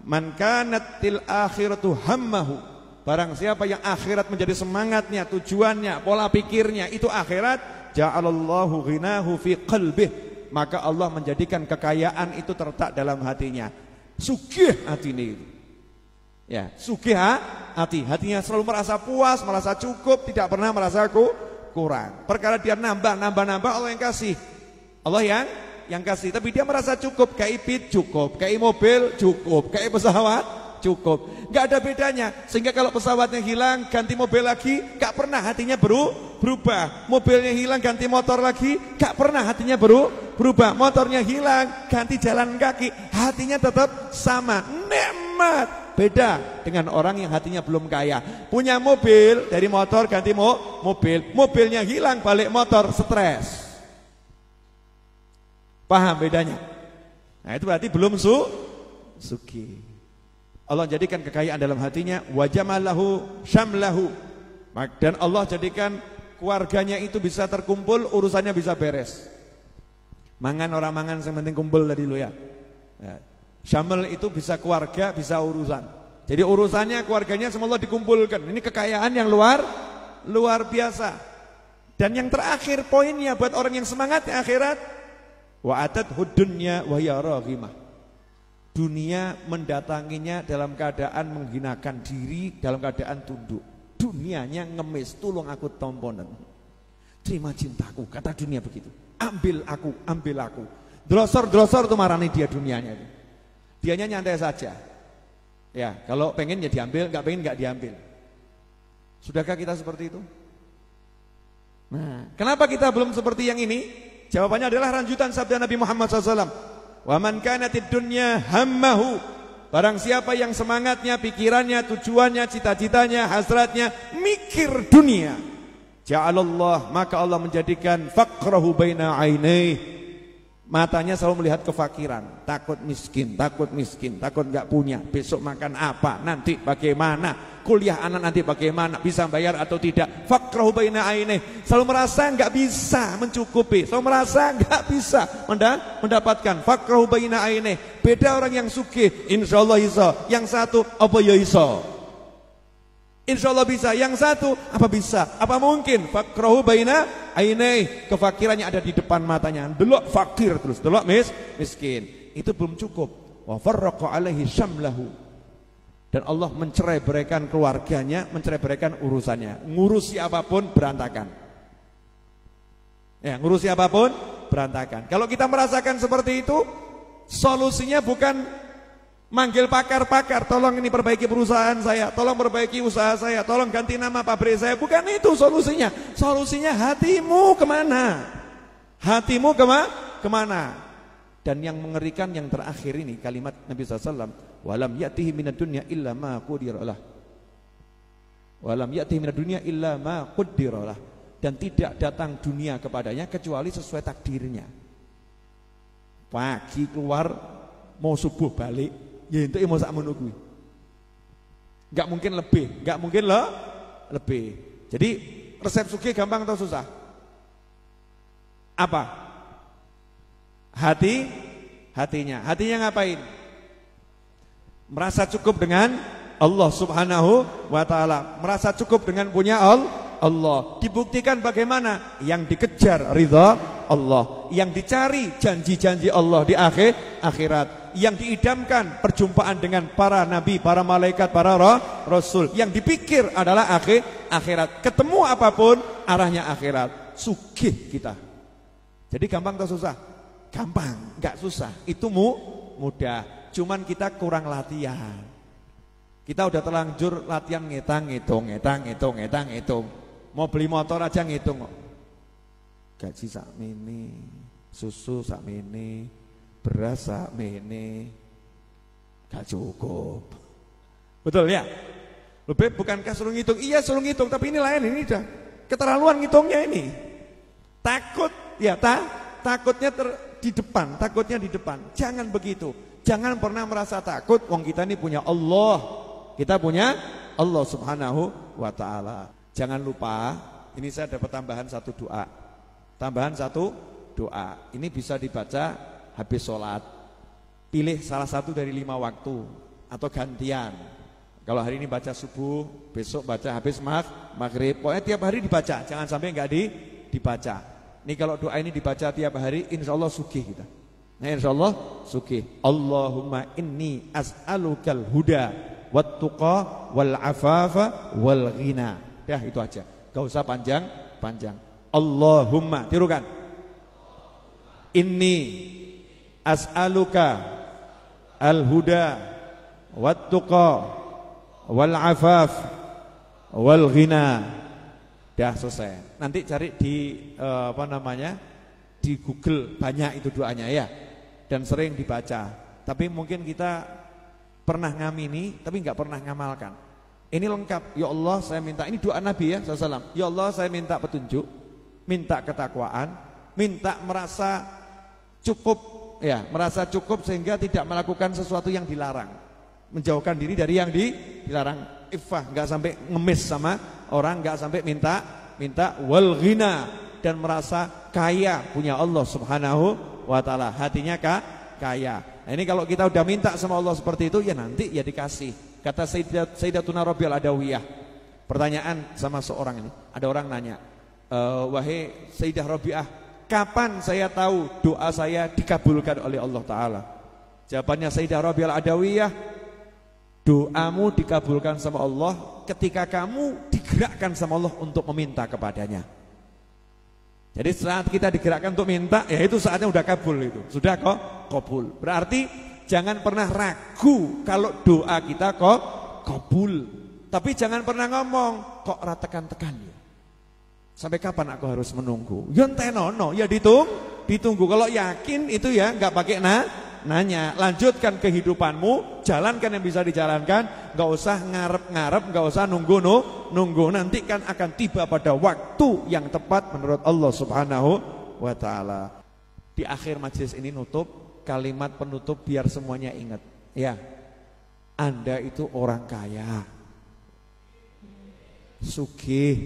Man kanatil akhiratu hammahu, barang siapa yang akhirat menjadi semangatnya, tujuannya, pola pikirnya itu akhirat, ja'alallahu ghinahu fi qalbih, maka Allah menjadikan kekayaan itu terletak dalam hatinya. Sugih hati ini. Ya, sugih hatinya selalu merasa puas, merasa cukup, tidak pernah merasa kurang. Perkara dia nambah Allah yang kasih. Allah yang kasih, tapi dia merasa cukup, kayak ipit cukup, kayak mobil cukup, kayak pesawat cukup. Enggak ada bedanya. Sehingga kalau pesawatnya hilang ganti mobil lagi, enggak pernah hatinya berubah. Mobilnya hilang ganti motor lagi, enggak pernah hatinya berubah. Motornya hilang ganti jalan kaki, hatinya tetap sama. Nikmat. Beda dengan orang yang hatinya belum kaya. Punya mobil, dari motor ganti mobil. Mobilnya hilang, balik motor, stres. Paham bedanya? Nah itu berarti belum sugih. Allah jadikan kekayaan dalam hatinya, wa jamalahu syamlahu. Dan Allah jadikan keluarganya itu bisa terkumpul, urusannya bisa beres. Mangan orang mangan, yang penting kumpul tadi lo ya. Syamel itu bisa keluarga, bisa urusan. Jadi urusannya, keluarganya semua dikumpulkan. Ini kekayaan yang luar biasa. Dan yang terakhir poinnya buat orang yang semangat akhirat, wa atadhud dunya wa hiya raghimah. Dunia mendatanginya dalam keadaan menghinakan diri, dalam keadaan tunduk. Dunianya ngemis, tolong aku tomponen. Terima cintaku, kata dunia begitu. Ambil aku. Drosor tuh marani dia dunianya itu. Dianya nyantai saja. Ya, kalau pengen ya diambil, enggak pengen enggak diambil. Sudahkah kita seperti itu? Nah, kenapa kita belum seperti yang ini? Jawabannya adalah lanjutan sabda Nabi Muhammad SAW. Wa man kanatid dunya hammahu, barang siapa yang semangatnya, pikirannya, tujuannya, cita-citanya, hasratnya mikir dunia, ja'alallah, maka Allah menjadikan faqrahu baina ainaihi, matanya selalu melihat kefakiran, takut miskin, takut enggak punya, besok makan apa, nanti bagaimana, kuliah anak nanti bagaimana, bisa bayar atau tidak. Faqrahu baina ainaihi, selalu merasa enggak bisa mencukupi, selalu merasa enggak bisa mendapatkan. Faqrahu baina ainaihi. Beda orang yang sugih, insyaallah iso, yang satu apa ya iso. Insyaallah bisa, yang satu apa bisa, apa mungkin. Faqrahu baina ainaihi, kefakirannya ada di depan matanya, delok fakir terus, delok miskin. Itu belum cukup. Wa farraqa alaihi syamlahu, dan Allah mencerai-beraikan keluarganya, mencerai-beraikan urusannya. Ngurusi apapun berantakan. Ya, ngurusi apapun berantakan. Kalau kita merasakan seperti itu, solusinya bukan manggil pakar-pakar, tolong ini perbaiki perusahaan saya, tolong perbaiki usaha saya, tolong ganti nama pabrik saya. Bukan itu solusinya. Solusinya hatimu kemana? Hatimu kemana? Dan yang mengerikan yang terakhir ini, kalimat Nabi SAW, walam ya'tihi minad dunya illa ma qudiralah. Walam ya'tihi minad dunya illa ma qudiralah. Dan tidak datang dunia kepadanya kecuali sesuai takdirnya. Pagi keluar, mau subuh balik, ya itu mau sak menunggu. Enggak mungkin lebih. Jadi resep sugih gampang atau susah? Apa? Hatinya ngapain? Merasa cukup dengan Allah Subhanahu wa ta'ala, merasa cukup dengan punya Allah. Dibuktikan bagaimana? Yang dikejar ridha Allah, yang dicari janji-janji Allah di akhirat, yang diidamkan perjumpaan dengan para nabi, para malaikat, para rasul, yang dipikir adalah akhirat. Ketemu apapun arahnya akhirat. Sugih kita. Jadi gampang atau susah? Gampang, enggak susah. Itu mudah. Cuman kita kurang latihan. Kita udah terlanjur latihan ngitung. Mau beli motor aja ngitung kok. Gaji sakmene, susu sakmene, beras sakmene, gak cukup. Betul ya? Lebih bukankah suruh ngitung? Iya suruh ngitung, tapi ini lain, ini udah keterlaluan ngitungnya ini. Takut ya, takutnya di depan. Jangan begitu. Jangan pernah merasa takut. Wong kita ini punya Allah. Kita punya Allah Subhanahu wa ta'ala. Jangan lupa, ini saya dapat tambahan satu doa. Ini bisa dibaca habis sholat. Pilih salah satu dari 5 waktu. atau gantian. Kalau hari ini baca subuh, besok baca habis maghrib. Pokoknya tiap hari dibaca, jangan sampai enggak dibaca. Ini kalau doa ini dibaca tiap hari, insyaallah sugih kita. Nah, insyaallah sugih. Allahumma inni as'alukal huda wat tuqa wal afafa wal ghina. Ya, itu aja. Enggak usah panjang-panjang. Allahumma, tirukan. Inni as'aluka al huda wat tuqa wal afaf wal ghina. Dah selesai. Nanti cari di di Google, banyak itu doanya ya. Dan sering dibaca. Tapi mungkin kita pernah ngamini tapi enggak pernah ngamalkan. Ini lengkap. Ya Allah, saya minta, ini doa Nabi ya sallallahu. Ya Allah, saya minta petunjuk, minta ketakwaan, minta merasa cukup ya, merasa cukup sehingga tidak melakukan sesuatu yang dilarang. Menjauhkan diri dari yang dilarang. Iffah, enggak sampai ngemis sama orang, enggak sampai minta wal ghina, dan merasa kaya punya Allah Subhanahu wa taala. Hatinya kaya. Nah, ini kalau kita udah minta sama Allah seperti itu, ya nanti ya dikasih. Kata Sayyidatuna Rabi'ah Adawiyah, pertanyaan sama seorang ini. Ada orang nanya, wahai Sayyidah Rabi'ah, kapan saya tahu doa saya dikabulkan oleh Allah taala? Jawabannya Sayyidah Rabi'ah Adawiyah, doamu dikabulkan sama Allah ketika kamu digerakkan sama Allah untuk meminta kepadanya. Jadi saat kita digerakkan untuk minta, ya itu saatnya udah kabul itu. Sudah kok kabul. Berarti jangan pernah ragu kalau doa kita kok kabul. Tapi jangan pernah ngomong kok ratekan-tekan ya. Sampai kapan aku harus menunggu? Ya entenono, ya ditunggu. Kalau yakin itu ya enggak pakai nanya, lanjutkan kehidupanmu, jalankan yang bisa dijalankan, enggak usah ngarep-ngarep, enggak usah nunggu. Nanti kan akan tiba pada waktu yang tepat menurut Allah Subhanahu wa taala. Di akhir majelis ini nutup, kalimat penutup biar semuanya ingat. Ya. Anda itu orang kaya. Sugih.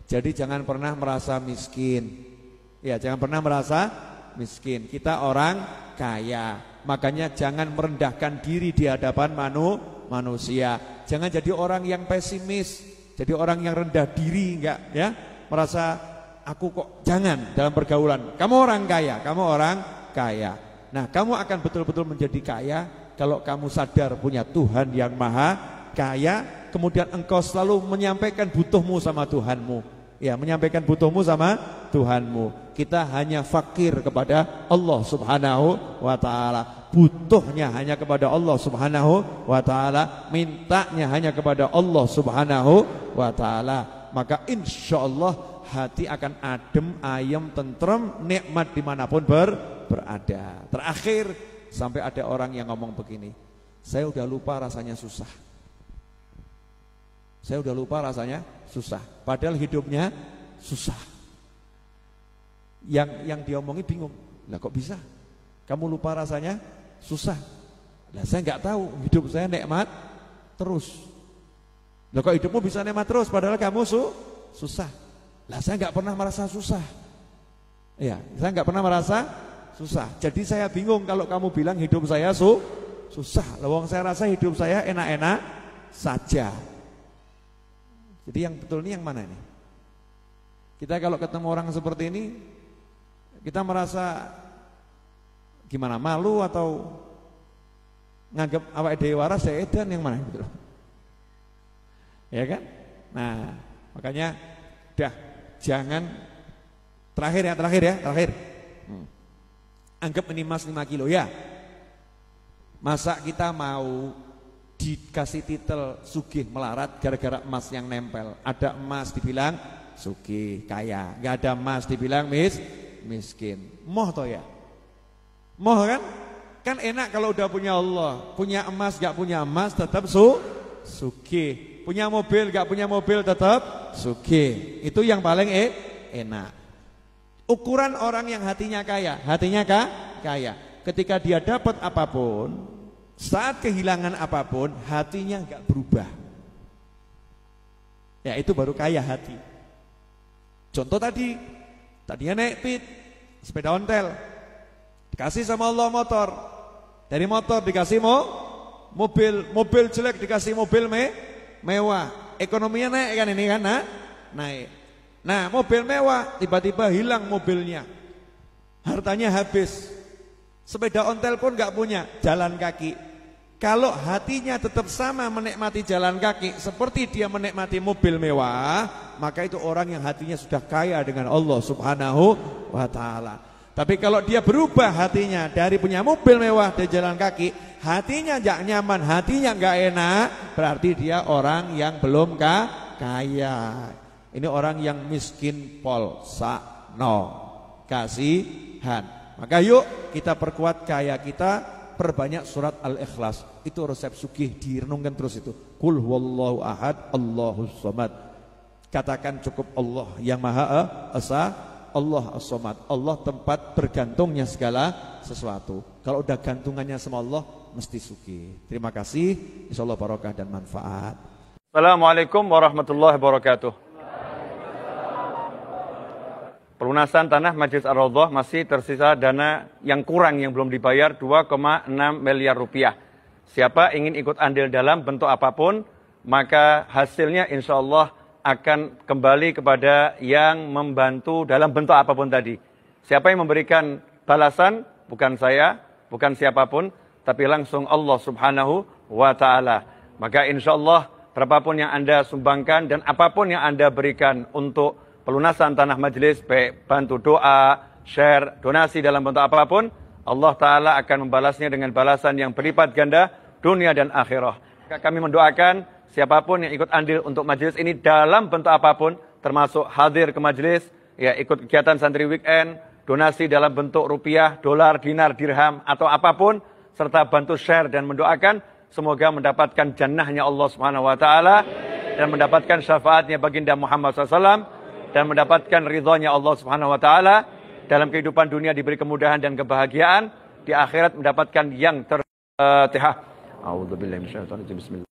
Jadi jangan pernah merasa miskin. Ya, jangan pernah merasa miskin. Kita orang kaya. Makanya jangan merendahkan diri di hadapan manusia. Jangan jadi orang yang pesimis, jadi orang yang rendah diri, enggak ya. Merasa aku kok, jangan dalam pergaulan. Kamu orang kaya. Nah, kamu akan betul-betul menjadi kaya kalau kamu sadar punya Tuhan yang maha kaya, kemudian engkau selalu menyampaikan butuhmu sama Tuhanmu. Ya, menyampaikan butuhmu sama Tuhanmu. Kita hanya fakir kepada Allah Subhanahu wa taala. Butuhnya hanya kepada Allah Subhanahu wa taala, mintanya hanya kepada Allah Subhanahu wa taala. Maka insyaallah hati akan adem, ayem, tentrem, nikmat dimanapun berada. Terakhir, sampai ada orang yang ngomong begini, saya udah lupa rasanya susah. Saya udah lupa rasanya susah. Padahal hidupnya susah. Yang diomongi bingung. Lah kok bisa? Kamu lupa rasanya susah. Lah saya nggak tahu, hidup saya nikmat terus. Lah kok hidupmu bisa nikmat terus padahal kamu susah. Lah saya nggak pernah merasa susah. Ya, saya nggak pernah merasa susah. Jadi saya bingung kalau kamu bilang hidup saya susah. Lah wong saya rasa hidup saya enak-enak saja. Jadi yang betul ini yang mana ini? Kita kalau ketemu orang seperti ini, kita merasa gimana, malu atau nganggap awake dhewe waras ya edan, yang mana gitu. Ya kan? Nah, makanya jangan terakhir. Anggap ini emas 5 kilo ya. Masa kita mau dikasih titel sugih melarat gara-gara emas yang nempel? Ada emas dibilang sugih, kaya, enggak ada emas dibilang miskin. Moh toh ya? Moh kan? Kan enak kalau udah punya Allah. Punya emas enggak punya emas tetap sugih. Punya mobil enggak punya mobil tetap sugih. Itu yang paling enak. Ukuran orang yang hatinya kaya kaya. Ketika dia dapat apapun, saat kehilangan apapun, hatinya enggak berubah. Ya, itu baru kaya hati. Contoh tadinya naik sepeda ontel, dikasih sama Allah motor. Dari motor dikasih mobil jelek dikasih mobil mewah. Ekonominya naik kan ini kan, naik. Nah, mobil mewah tiba-tiba hilang mobilnya. Hartanya habis. Sepeda ontel pun enggak punya, jalan kaki. Kalau hatinya tetap sama menikmati jalan kaki seperti dia menikmati mobil mewah, maka itu orang yang hatinya sudah kaya dengan Allah Subhanahu wa taala. Tapi kalau dia berubah hatinya dari punya mobil mewah dan jalan kaki, hatinya enggak nyaman, hatinya enggak enak, berarti dia orang yang belum kaya. Ini orang yang miskin polsa, no kasihan. Maka yuk kita perkuat kaya kita, perbanyak surat Al-Ikhlas. Itu resep sugih, direnungkan terus itu. Qul huwallahu ahad, Allahus samad. Katakan cukup Allah yang Maha Esa, Allah as-samad. Allah tempat bergantungnya segala sesuatu. Kalau udah gantungannya sama Allah, mesti sugih. Terima kasih, insyaallah barokah dan manfaat. Assalamualaikum warahmatullahi wabarakatuh. Pelunasan tanah Masjid Ar-Raudhah masih tersisa dana yang kurang yang belum dibayar 2,6 miliar rupiah. Siapa ingin ikut andil dalam bentuk apapun, maka hasilnya insya Allah akan kembali kepada yang membantu dalam bentuk apapun tadi. Siapa yang memberikan balasan, bukan saya, bukan siapapun, tapi langsung Allah Subhanahu wa ta'ala. Maka insya Allah berapapun yang Anda sumbangkan dan apapun yang Anda berikan untuk pelunasan tanah majelis, baik bantu doa, share, donasi dalam bentuk apapun, Allah Ta'ala akan membalasnya dengan balasan yang berlipat ganda dunia dan akhirah. Kami mendoakan siapapun yang ikut andil untuk majelis ini dalam bentuk apapun, termasuk hadir ke majelis, ya ikut kegiatan santri weekend, donasi dalam bentuk rupiah, dolar, dinar, dirham, atau apapun, serta bantu share dan mendoakan, semoga mendapatkan jannahnya Allah Subhanahu wa Ta'ala dan mendapatkan syafaatnya baginda Muhammad SAW, dan mendapatkan ridhonya Allah Subhanahu wa taala, dalam kehidupan dunia diberi kemudahan dan kebahagiaan, di akhirat mendapatkan yang tertihah. A'udzubillahi minasyaitonir rajim. Bismillah.